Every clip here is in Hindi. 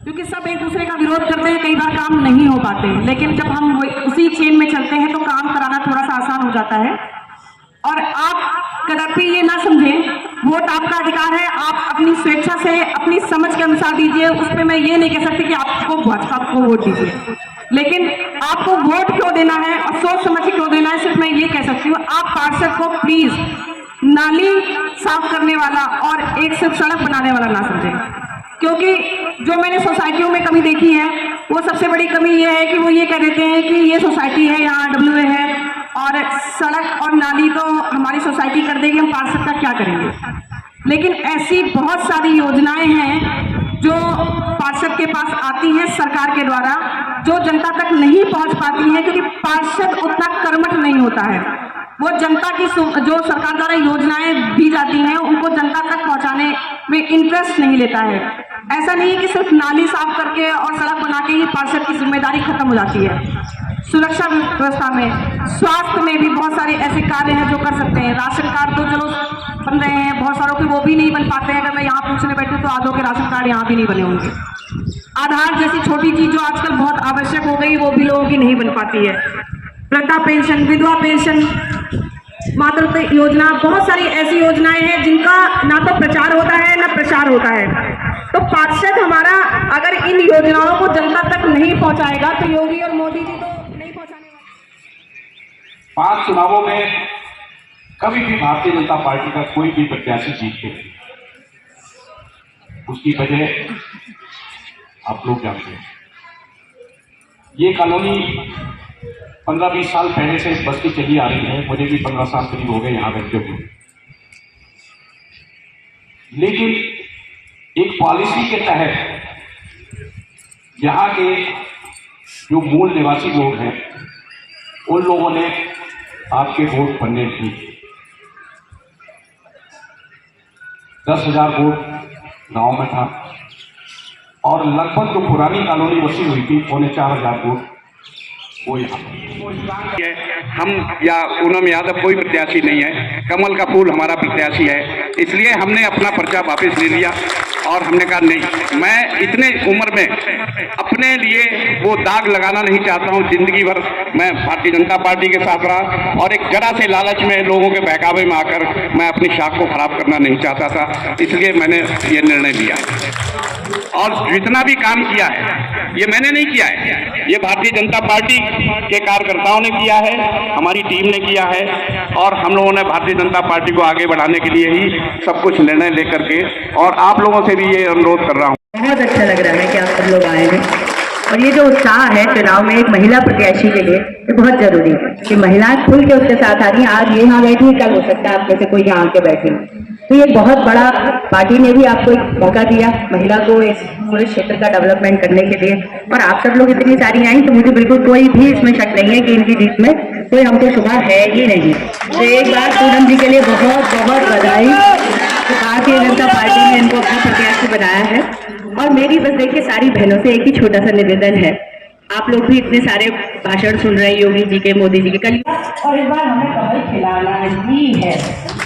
क्योंकि सब एक दूसरे का विरोध करते हैं, कई बार काम नहीं हो पाते, लेकिन जब हम उसी चेन में चलते हैं तो काम कराना थोड़ा सा आसान हो जाता है। और आप कदापि ये ना समझें, वोट आपका अधिकार है, आप अपनी स्वेच्छा से अपनी समझ के अनुसार दीजिए। उस पर मैं ये नहीं कह सकती कि आपको भाजपा को वोट दीजिए, लेकिन आपको वोट क्यों देना है और सोच समझ के क्यों देना है, सिर्फ मैं ये कह सकती हूँ, आप पार्षद को प्लीज नाली साफ करने वाला और एक सिर्फ सड़क बनाने वाला ना समझें। क्योंकि जो मैंने सोसाइटियों में कमी देखी है, वो सबसे बड़ी कमी ये है कि वो ये कह देते हैं कि ये सोसाइटी है, यहाँ RWA है और सड़क और नाली तो हमारी सोसाइटी कर देगी, हम पार्षद का क्या करेंगे। लेकिन ऐसी बहुत सारी योजनाएं हैं जो पार्षद के पास आती हैं सरकार के द्वारा, जो जनता तक नहीं पहुंच पाती हैं, क्योंकि पार्षद उतना कर्मठ नहीं होता है। वो जनता की जो सरकार द्वारा योजनाएं दी जाती हैं उनको जनता तक पहुंचाने में इंटरेस्ट नहीं लेता है। ऐसा नहीं है कि सिर्फ नाली साफ करके और सड़क बना के ही पार्षद की जिम्मेदारी खत्म हो जाती है। सुरक्षा व्यवस्था में, स्वास्थ्य में भी बहुत सारे ऐसे कार्य हैं जो कर सकते हैं। राशन कार्ड तो चलो बन रहे हैं, बहुत सारों के वो भी नहीं बन पाते हैं। अगर मैं यहाँ पूछने बैठूँ तो आधों के राशन कार्ड यहाँ भी नहीं बने होंगे। आधार जैसी छोटी चीज जो आजकल बहुत आवश्यक हो गई, वो भी लोगों की नहीं बन पाती है। वृद्धा पेंशन, विधवा पेंशन, मातृत्व योजना, बहुत सारी ऐसी योजनाएं हैं जिनका ना तो प्रचार होता है ना प्रसार होता है। तो पार्षद हमारा अगर इन योजनाओं को जनता तक नहीं पहुंचाएगा तो योगी और मोदी जी तो नहीं पहुंचाने वाले। 5 चुनावों में कभी भी भारतीय जनता पार्टी का कोई भी प्रत्याशी जीतते नहीं, उसकी वजह आप लोग जानते हैं। ये कॉलोनी 15-20 साल पहले से इस बस्ती चली आ रही है, मुझे भी 15 साल करीब हो गए यहाँ रहते हुए। लेकिन एक पॉलिसी के तहत यहाँ के जो मूल निवासी लोग हैं उन लोगों ने आपके वोट बनने दी। 10,000 वोट गांव में था और लगभग जो पुरानी कॉलोनी बसी हुई थी 4,500 वोट वो यहाँ। हम या पूनम यादव कोई प्रत्याशी नहीं है, कमल का फूल हमारा प्रत्याशी है, इसलिए हमने अपना पर्चा वापस ले लिया और हमने कहा नहीं, मैं इतने उम्र में अपने लिए वो दाग लगाना नहीं चाहता हूँ। जिंदगी भर मैं भारतीय जनता पार्टी के साथ रहा और एक जरा से लालच में लोगों के बहकावे में आकर मैं अपनी शाख को खराब करना नहीं चाहता था, इसलिए मैंने ये निर्णय लिया। और जितना भी काम किया है ये मैंने नहीं किया है, ये भारतीय जनता पार्टी के कार्यकर्ताओं ने किया है, हमारी टीम ने किया है और हम लोगों ने भारतीय जनता पार्टी को आगे बढ़ाने के लिए ही सब कुछ निर्णय लेकर के, और आप लोगों से भी ये अनुरोध कर रहा हूँ। बहुत अच्छा लग रहा है कि आप सब लोग आए हैं और ये जो उत्साह है चुनाव में एक महिला प्रत्याशी के लिए ये बहुत जरूरी है कि महिलाएं खुल के उसके साथ आ रही हैं। आज ये यहाँ बैठी है, कल हो सकता है आप में से कोई यहाँ के बैठे, तो ये बहुत बड़ा, पार्टी ने भी आपको एक मौका दिया महिला को इस पूरे क्षेत्र का डेवलपमेंट करने के लिए, और आप सब लोग इतनी सारी आई तो मुझे बिल्कुल कोई भी इसमें शक नहीं है कि इनकी जीत में कोई हमको शुभा है ही नहीं। तो एक बार पूनम जी के लिए बहुत बहुत बधाई कि भारतीय जनता पार्टी ने इनको अपना प्रत्याशी बनाया है। और मेरी बस देखिए सारी बहनों से एक ही छोटा सा निवेदन है, आप लोग भी इतने सारे भाषण सुन रहे हैं योगी जी के, मोदी जी के, कल और इस बार हमें कमल खिलाना ही है।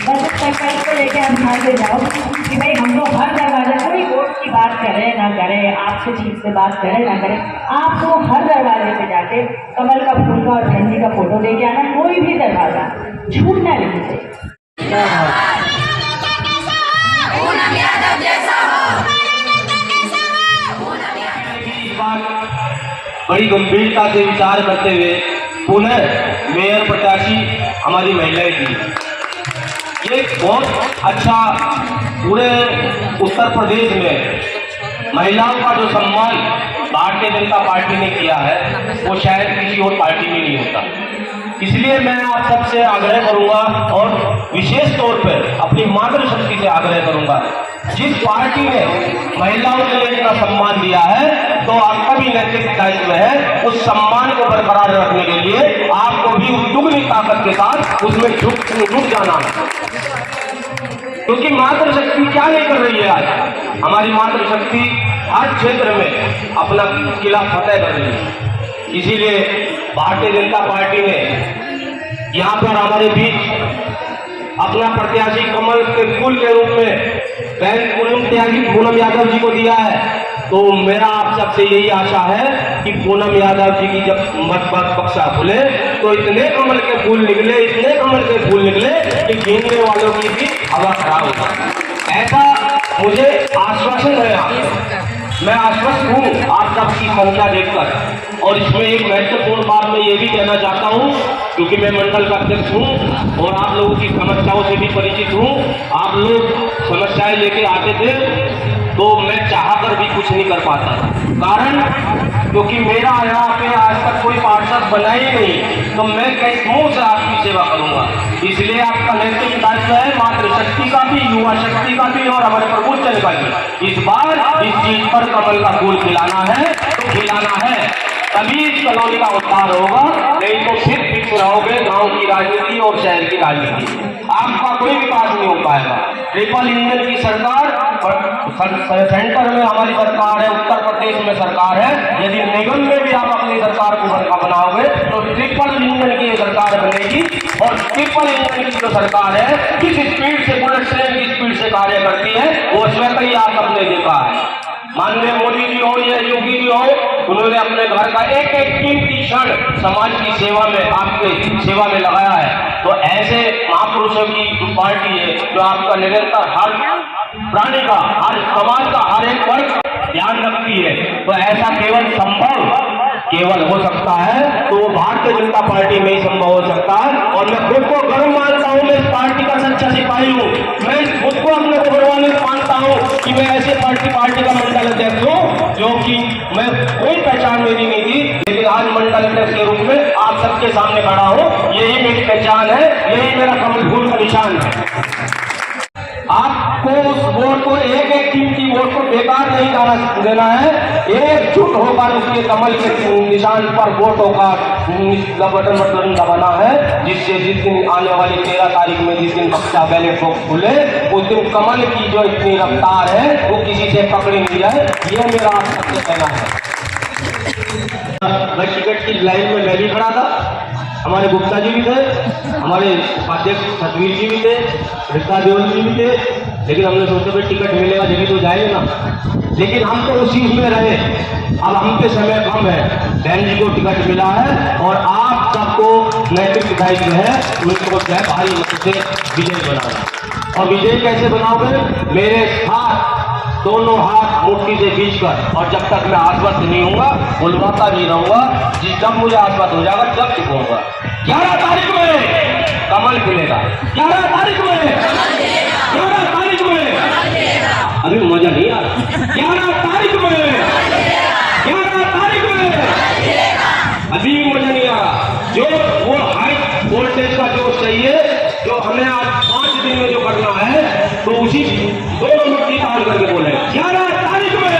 बस पैकेट को लेकर हम भाग जाओ कि भाई हमको हर दरवाजे, कोई वोट की बात करे ना करे, आपसे ठीक से बात करे ना करे, आपको हर दरवाजे पे जाके कमल का फूल का और बहन जी का फोटो लेके आना, कोई भी दरवाजा झूठना नहीं चाहिए। बड़ी गंभीरता से विचार करते हुए पुनः मेयर प्रत्याशी हमारी महिलाएं थी। ये बहुत अच्छा पूरे उत्तर प्रदेश में महिलाओं का जो सम्मान भारतीय जनता पार्टी ने किया है वो शायद किसी और पार्टी में नहीं होता। इसलिए मैं आप सबसे आग्रह करूंगा और विशेष तौर पर अपनी मातृशक्ति से आग्रह करूंगा, जिस पार्टी ने महिलाओं के लिए इतना सम्मान दिया है तो आपका भी नैतिक दायित्व है उस सम्मान को बरकरार रखने के लिए आपको भी उस दुगनी ताकत के साथ उसमें जुट जाना है। क्योंकि मातृशक्ति क्या नहीं कर रही है आज, हमारी मातृशक्ति हर क्षेत्र में अपना किला फतेह कर रही है। इसीलिए भारतीय जनता पार्टी ने यहाँ पर हमारे बीच अपना प्रत्याशी कमल के फूल के रूप में बहन पूनम त्यागी पूनम यादव जी को दिया है। तो मेरा आप सबसे यही आशा है कि पूनम यादव जी की जब मत बक्सा खुले तो इतने कमल के फूल निकले, इतने कमल के फूल निकले कि गिनने वालों की भी हवा खराब हो जाए। ऐसा मुझे आश्वासन है आपसे, मैं आश्वस्त हूँ आप सबकी संख्या देखकर। और इसमें एक महत्वपूर्ण बात मैं ये भी कहना चाहता हूँ, क्योंकि मैं मंडल का अध्यक्ष हूँ और आप लोगों की समस्याओं से भी परिचित हूँ। आप लोग समस्याएं लेके आते थे तो मैं चाहकर भी कुछ नहीं कर पाता, कारण क्योंकि मेरा यहाँ पे आज तक कोई पार्षद बना ही नहीं, तो मैं किस मुंह से आपकी सेवा करूँगा। इसलिए आपका नैतिक दायित्व है मातृशक्ति का भी, युवा शक्ति का भी और हमारे प्रबुद्धजन का भी। इस बार इस चीज पर कमल का फूल खिलाना है तो खिलाना है, तभी इस कॉलोनी का उद्धार होगा। नहीं तो फिर फिक्स रहोगे गांव की राजनीति और शहर की राजनीति, आपका कोई विकास नहीं हो पाएगा। ट्रिपल इंजन की सरकार सेंटर में हमारी सरकार है, उत्तर प्रदेश में सरकार है, यदि निगम में भी आप अपनी सरकार को बनाओगे तो ट्रिपल इंजन की सरकार बनेगी। और ट्रिपल इंजन की जो सरकार है किस स्पीड से, बुलेट ट्रेन की स्पीड से कार्य करती है वो स्वतः ही आप सबने देखा है। माननीय मोदी जी हो या योगी जी हो, उन्होंने अपने घर का एक एक कीमती क्षण समाज की सेवा में, आपके सेवा में लगाया है। तो ऐसे महापुरुषों की जो पार्टी है जो आपका निरंतर हर प्राणी का, हर समाज का हर एक वर्ग ध्यान रखती है, तो ऐसा केवल हो सकता है तो वो भारतीय जनता पार्टी में ही संभव हो सकता है। और मैं खुद को गर्व मानता हूँ, मैं इस पार्टी का सच्चा सिपाही हूँ। मैं खुद को अपने को गौरवान्वित मानता हूँ कि मैं ऐसे पार्टी का मंडल अध्यक्ष हूँ जो कि मैं कोई पहचान मेरी नहीं थी, लेकिन आज मंडल अध्यक्ष के रूप में आप सबके सामने खड़ा हूँ। यही मेरी पहचान है, यही मेरा कमल फूल का निशान है। आपको उस वोट को, एक एक कीमती वोट को बेकार नहीं देना है, एकजुट होकर उसके कमल के निशान पर वोटों का बटन दबाना है, जिससे जिस दिन आने वाली 13 तारीख में जिस दिन बक्सा बैलेट बॉक्स खुले उस दिन कमल की जो इतनी रफ्तार है वो किसी से पकड़ी नहीं जाए। ये मेरा आप सबसे कहना है। मैं टिकट की लाइन में मैं भी खड़ा था, हमारे गुप्ता जी भी थे, हमारे उपाध्यक्ष सतवीर जी भी थे, ऋता देवल जी भी थे, लेकिन हमने सोचा भाई टिकट मिलेगा जब तो जाएंगे ना। लेकिन हम तो उसी में रहे। अब हम पे समय कम है, बहन जी को टिकट मिला है और आप सबको नैतिक दायित्व है उनको जो है भारी मत से विजय बनाना। और विजय कैसे बनाओगे? मेरे साथ दोनों हाथ मुट्ठी से खींचकर, और जब तक मैं आश्वस्त नहीं होऊंगा बुलवाता नहीं रहूंगा। जब मुझे आश्वस्त हो जाएगा जब चुकूंगा। 11 तारीख में कमल खुलेगा, 11 तारीख में, 11 तारीख में। अभी मजा नहीं आ रहा। 11 तारीख में, 11 तारीख में अभी मजा नहीं आ रहा। जो वो हाई वोल्टेज का जो चाहिए, जो हमें आज 5 दिन में जो करना है, तो उसी दोनों मुट्ठी ताल करके बोले 11 तारीख में,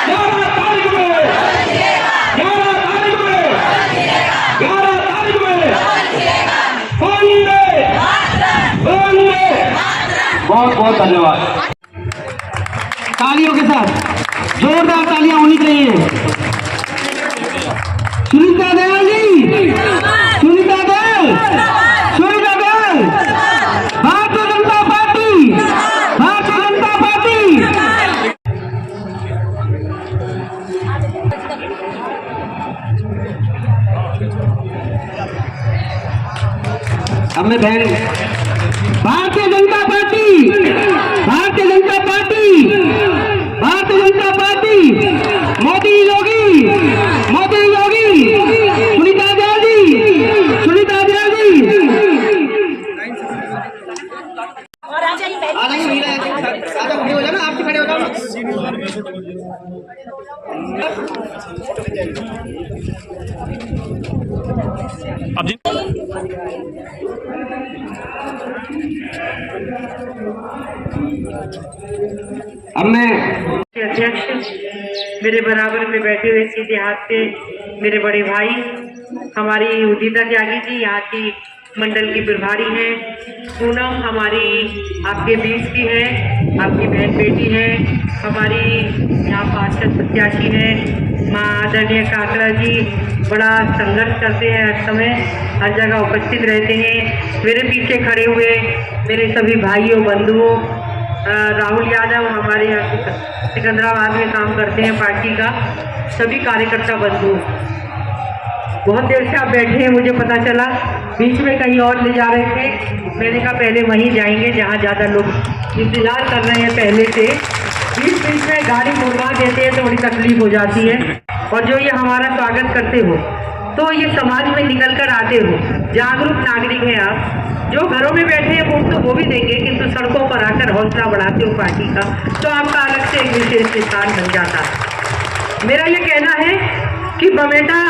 11 तारीख में, 11 तारीख में, 11 तारीख में। वंदे वंदे। बहुत बहुत धन्यवाद। तालियों के साथ जोरदार तालियां होनी चाहिए। Sunita Dayal ji, Sunita Dayal, Sunita Dayal, Bharatiya Janata party, Bharatiya Janata party. अब मैं बहन, Bharatiya Janata party, Bharatiya Janata party, Bharatiya Janata party, Modi Yogi, Modi Yogi, Sunita Dayal ji, Sunita Dayal ji. खड़े हो जाना, आप खड़े हो जाना। अब मैं अध्यक्ष, मेरे बराबर में बैठे हुए सीधे हाथ से मेरे बड़े भाई हमारी उदिता त्यागी जी यहाँ की मंडल की प्रभारी हैं। पूनम हमारी आपके बीच की है, आपकी बहन बेटी है, हमारी यहाँ पार्षद प्रत्याशी है माँ आदरणीय काकड़ा जी, बड़ा संघर्ष करते हैं, हर समय हर जगह उपस्थित रहते हैं। मेरे पीछे खड़े हुए मेरे सभी भाइयों बंधुओं राहुल यादव हमारे यहाँ सिकंदराबाद में काम करते हैं पार्टी का, सभी कार्यकर्ता बंधु, बहुत देर से आप बैठे हैं, मुझे पता चला बीच में कहीं और ले जा रहे थे। मैंने कहा पहले वहीं जाएंगे जहाँ ज़्यादा लोग इंतजार कर रहे हैं पहले से। बीच बीच में गाड़ी मुड़वा देते हैं तो बड़ी तकलीफ हो जाती है। और जो ये हमारा स्वागत करते हो, तो ये समाज में निकल कर आते हो, जागरूक नागरिक हैं आप, जो घरों में बैठे हैं वोट तो वो भी देंगे, किंतु सड़कों पर आकर हौसला बढ़ाते हो पार्टी का, तो आपका अलग से एक विशेष स्थान बन जाता है। मेरा ये कहना है कि बमेटा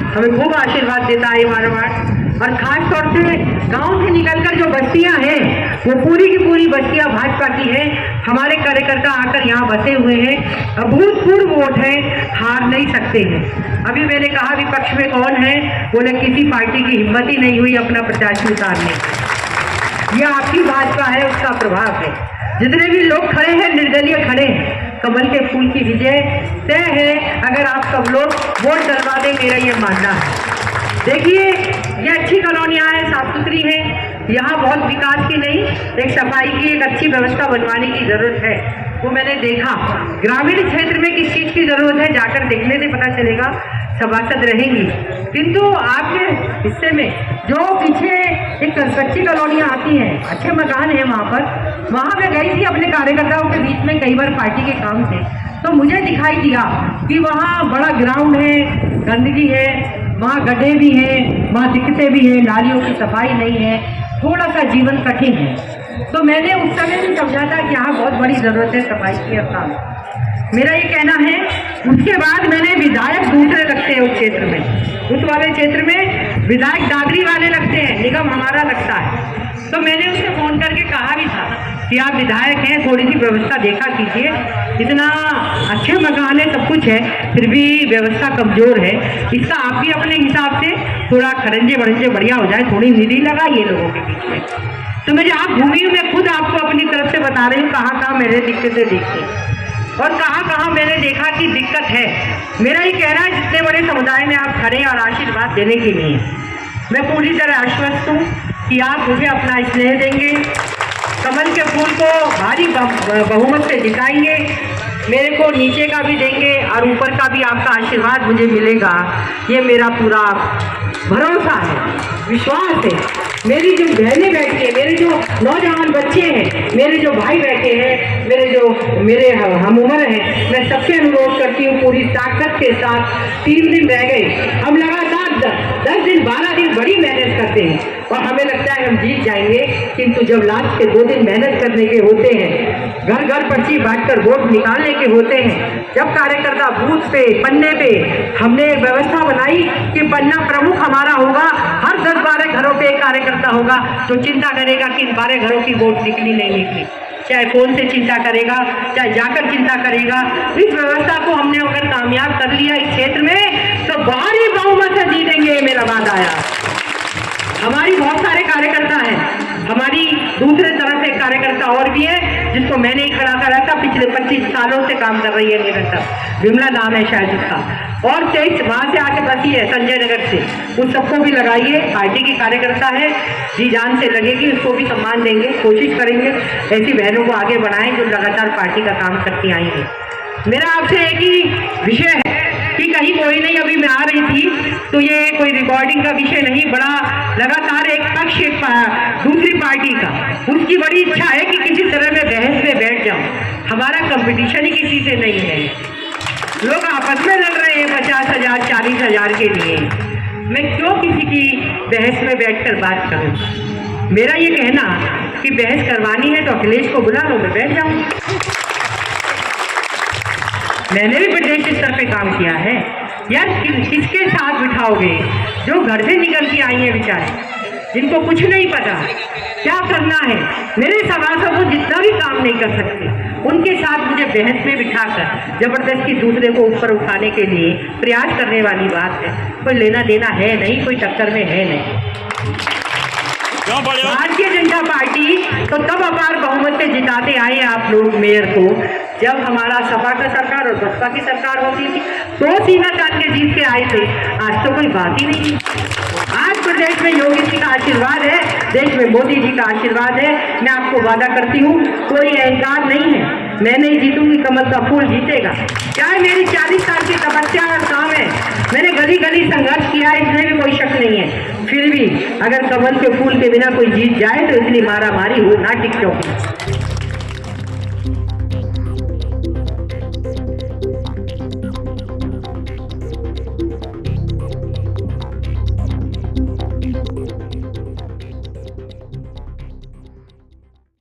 हमें खूब आशीर्वाद देता है बार बार, और खास तौर से गांव से निकलकर जो बस्तियां हैं, वो पूरी की पूरी बस्तियां भाजपा की हैं। हमारे कार्यकर्ता आकर यहाँ बसे हुए हैं, अभूतपूर्व वोट है, हार नहीं सकते हैं। अभी मैंने कहा विपक्ष में कौन है, बोले किसी पार्टी की हिम्मत ही नहीं हुई अपना प्रत्याशी उतारने की। यह आपकी भाजपा है, उसका प्रभाव है। जितने भी लोग खड़े हैं निर्दलीय खड़े हैं, कमल के फूल की विजय तय है अगर आप सब लोग वोट डलवा दें, मेरा ये मानना है। देखिए ये अच्छी कॉलोनियाँ हैं, साफ सुथरी हैं, यहाँ बहुत विकास की नहीं, एक सफाई की एक अच्छी व्यवस्था बनवाने की जरूरत है, वो मैंने देखा। ग्रामीण क्षेत्र में किस चीज़ की जरूरत है जाकर देखने से पता चलेगा, सभासद रहेंगी। किंतु आपके हिस्से में जो पीछे एक कच्ची कॉलोनियाँ आती हैं, अच्छे मकान हैं वहाँ मैं गई थी अपने कार्यकर्ताओं के बीच में कई बार पार्टी के काम से, तो मुझे दिखाई दिया कि वहाँ बड़ा ग्राउंड है, गंदगी है, वहाँ गड्ढे भी हैं, वहाँ दिक्कतें भी हैं, नालियों की सफाई नहीं है, थोड़ा सा जीवन कठिन है। तो मैंने उस समय भी समझा था कि यहाँ बहुत बड़ी ज़रूरत है सफाई की स्थान। मेरा ये कहना है, उसके बाद मैंने विधायक दूसरे लगते हैं उस क्षेत्र में, उस वाले क्षेत्र में विधायक दादरी वाले लगते हैं, निगम हमारा लगता है। तो मैंने उसे फ़ोन करके कहा भी था कि आप विधायक हैं, थोड़ी सी व्यवस्था देखा कीजिए, इतना अच्छे मकान है, सब कुछ है, फिर भी व्यवस्था कमज़ोर है, इसका आप भी अपने हिसाब से थोड़ा खरंजे वरंजे बढ़िया हो जाए, थोड़ी निधि लगाइए लोगों के बीच में। तो मैं जहाँ घूमी हूँ, मैं खुद आपको अपनी तरफ से बता रही हूँ कहाँ कहाँ मैंने दिक्कतें देखी और कहाँ कहाँ मैंने देखा कि दिक्कत है। मेरा ये कहना है, जितने बड़े समुदाय में आप खड़े और आशीर्वाद देने के लिए मैं पूरी तरह आश्वस्त हूँ कि आप मुझे अपना स्नेह देंगे, कमल के फूल को भारी बहुमत से जिताएंगे, मेरे को नीचे का भी देंगे और ऊपर का भी आपका आशीर्वाद मुझे मिलेगा, ये मेरा पूरा भरोसा है, विश्वास है। मेरी जो बहनें बैठी हैं, मेरे जो नौजवान बच्चे हैं, मेरे जो भाई बैठे हैं, मेरे हम उम्र हैं, मैं सबसे अनुरोध करती हूँ पूरी ताकत के साथ। 3 दिन रह गए, हम लगातार 10 दिन 12 दिन बड़ी मेहनत करते हैं और हमें लगता है हम जीत जाएंगे, किंतु जब लास्ट के 2 दिन मेहनत करने के होते हैं, घर घर पर्ची बांटकर वोट निकालने के होते हैं, जब कार्यकर्ता बूथ पे पन्ने पे हमने व्यवस्था बनाई कि पन्ना प्रमुख हमारा होगा, हर 10-12 घरों पे एक कार्यकर्ता होगा, तो चिंता करेगा कि इन 12 घरों की वोट निकली नहीं निकली, चाहे फोन से चिंता करेगा, चाहे जाकर चिंता करेगा। इस व्यवस्था को हमने अगर कामयाब कर लिया इस क्षेत्र में, तो भारी बहुमत से जीतेंगे, मेरा वादा आया। हमारी बहुत सारे कार्यकर्ता हैं, हमारी दूसरे तरफ से कार्यकर्ता और भी है जिसको मैंने ही खड़ा करा था, पिछले 25 सालों से काम कर रही है निरंतर, विमला नाम है शायद उसका, और 23 वहाँ से आके बसी है संजय नगर से, उन सबको भी लगाइए, पार्टी की कार्यकर्ता है, जी जान से लगेगी, उसको भी सम्मान देंगे, कोशिश करेंगे ऐसी बहनों को आगे बढ़ाएं जो लगातार पार्टी का काम करती आई हैं। मेरा आपसे एक ही विषय है कि कहीं कोई नहीं, अभी मैं आ रही थी तो ये कोई रिकॉर्डिंग का विषय नहीं, बड़ा लगातार एक पक्ष दूसरी पार्टी का, उसकी बड़ी इच्छा है कि किसी तरह मैं बहस में बैठ जाऊं। हमारा कंपटीशन ही किसी से नहीं है, लोग आपस में लड़ रहे हैं 50,000 40,000 के लिए, मैं क्यों किसी की बहस में बैठकर बात करूं। मेरा ये कहना कि बहस करवानी है तो अखिलेश को बुला लो, मैं बैठ जाऊं। मैंने भी प्रदेश स्तर पे काम किया है यार, किसके साथ बिठाओगे जो घर से निकल के आई है बेचारे, जिनको कुछ नहीं पता क्या करना है। मेरे सभासद को जितना भी काम नहीं कर सकते, उनके साथ मुझे बहस में बिठाकर जबरदस्ती दूसरे को ऊपर उठाने के लिए प्रयास करने वाली बात है, कोई लेना देना है नहीं, कोई टक्कर में है नहीं। भारतीय जनता पार्टी तो तब अपार बहुमत से जिताते आए आप लोग मेयर को, जब हमारा सपा का सरकार और बसपा की सरकार होती थी, तो सीना तान के जीत के आए थे। आज तो कोई बात ही नहीं। आज प्रदेश में योगी जी का आशीर्वाद है, देश में मोदी जी का आशीर्वाद है। मैं आपको वादा करती हूँ, कोई अहंकार नहीं है, मैं नहीं जीतूंगी, कमल का फूल जीतेगा। क्या है, मेरी 40 साल की तपस्या और काम है, मैंने गली गली संघर्ष किया है, इसमें भी कोई शक नहीं है। फिर भी अगर कमल के फूल के बिना कोई जीत जाए तो इतनी मारा मारी हो ना टिक चौकी।